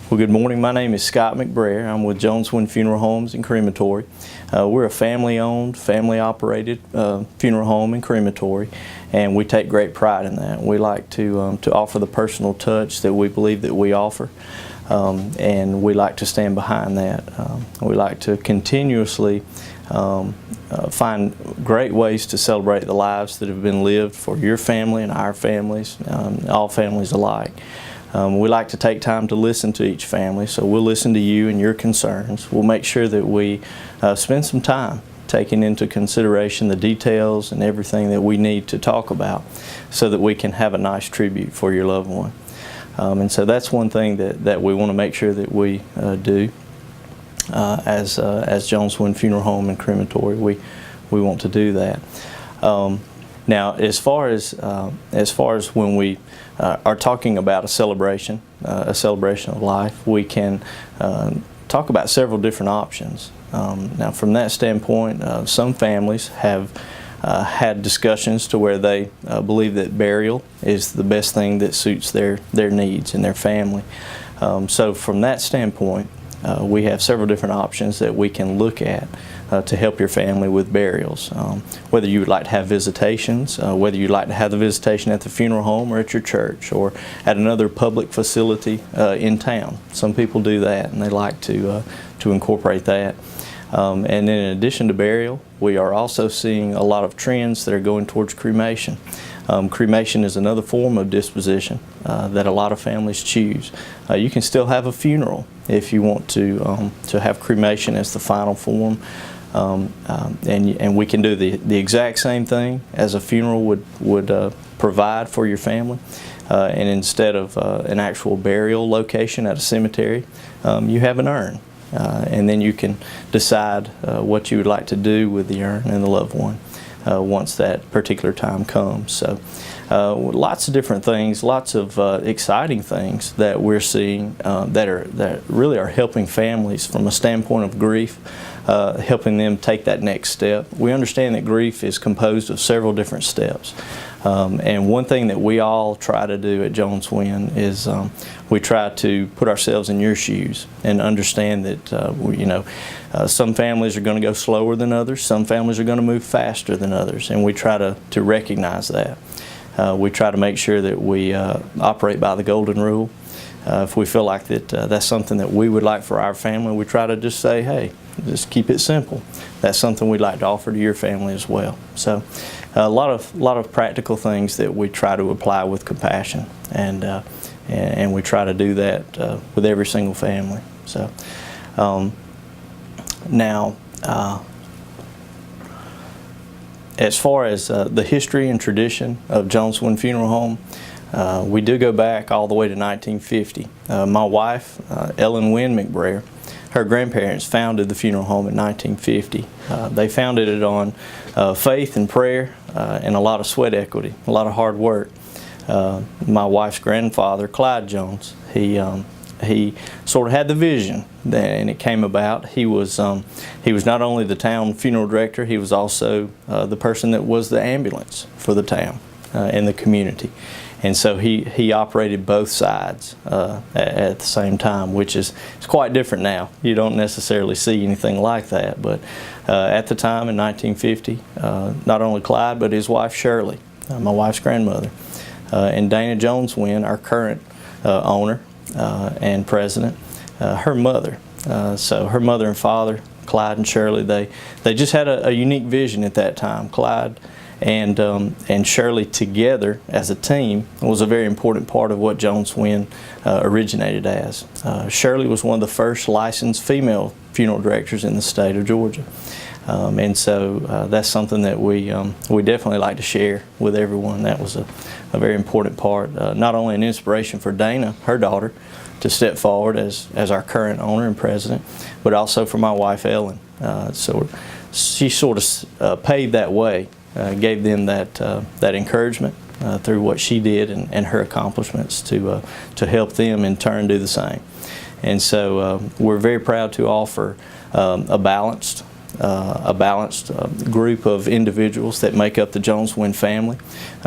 Well, good morning. My name is Scott McBrayer. I'm with Jones-Wynn Funeral Homes and Crematory. We're a family-owned, family-operated funeral home and crematory, and we take great pride in that. We like to offer the personal touch that we believe that we offer, and we like to stand behind that. We like to continuously find great ways to celebrate the lives that have been lived for your family and our families, all families alike. We like to take time to listen to each family, so we'll listen to you and your concerns. We'll make sure that we spend some time taking into consideration the details and everything that we need to talk about so that we can have a nice tribute for your loved one. And so that's one thing that we want to make sure that we do as Jones-Wynn Funeral Home and Crematory. We want to do that. Now, as far as when we are talking about a celebration of life, we can talk about several different options. Now, from that standpoint, some families have had discussions to where they believe that burial is the best thing that suits their needs and their family. So, from that standpoint, we have several different options that we can look at to help your family with burials. Whether you would like to have visitations, whether you'd like to have the visitation at the funeral home or at your church or at another public facility in town. Some people do that and they like to incorporate that. And then in addition to burial, we are also seeing a lot of trends that are going towards cremation. Cremation is another form of disposition that a lot of families choose. You can still have a funeral if you want to have cremation as the final form, and we can do the exact same thing as a funeral would provide for your family. And instead of an actual burial location at a cemetery, you have an urn. And then you can decide what you would like to do with the urn and the loved one once that particular time comes. So lots of different things, lots of exciting things that we're seeing that really are helping families from a standpoint of grief, helping them take that next step. We understand that grief is composed of several different steps. And one thing that we all try to do at Jones-Wynn is we try to put ourselves in your shoes and understand that some families are going to go slower than others, some families are going to move faster than others, and we try to recognize that. We try to make sure that we operate by the golden rule. If we feel like that's something that we would like for our family, we try to just say, hey, just keep it simple. That's something we'd like to offer to your family as well. So a lot of practical things that we try to apply with compassion, and we try to do that with every single family. So now, as far as the history and tradition of Jones-Wynn Funeral Home, we do go back all the way to 1950. My wife, Ellen Wynn McBrayer, her grandparents founded the funeral home in 1950. They founded it on faith and prayer and a lot of sweat equity, a lot of hard work. My wife's grandfather, Clyde Jones, he sort of had the vision, and it came about. He was not only the town funeral director, he was also the person that was the ambulance for the town and the community. And so he operated both sides at the same time, which is quite different now. You don't necessarily see anything like that, but at the time in 1950, not only Clyde, but his wife Shirley, my wife's grandmother, and Dana Jones-Wynn, our current owner and president, her mother. So her mother and father, Clyde and Shirley, they just had a unique vision at that time. Clyde and Shirley together as a team was a very important part of what Jones-Wynn originated as. Shirley was one of the first licensed female funeral directors in the state of Georgia. And so that's something that we definitely like to share with everyone. That was a very important part, not only an inspiration for Dana, her daughter, to step forward as our current owner and president, but also for my wife Ellen. So she sort of paved that way, gave them that encouragement through what she did and her accomplishments to help them in turn do the same. And so we're very proud to offer a balanced group of individuals that make up the Jones-Wynn family.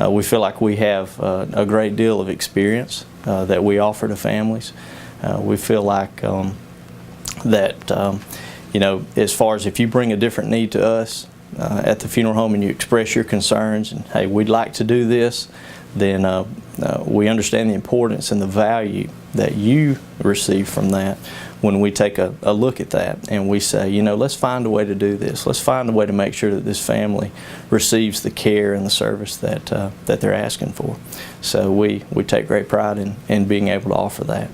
We feel like we have a great deal of experience that we offer to families. We feel like that as far as if you bring a different need to us at the funeral home and you express your concerns and, hey, we'd like to do this, then we understand the importance and the value that you receive from that when we take a look at that and we say, let's find a way to do this. Let's find a way to make sure that this family receives the care and the service that they're asking for. So we take great pride in being able to offer that.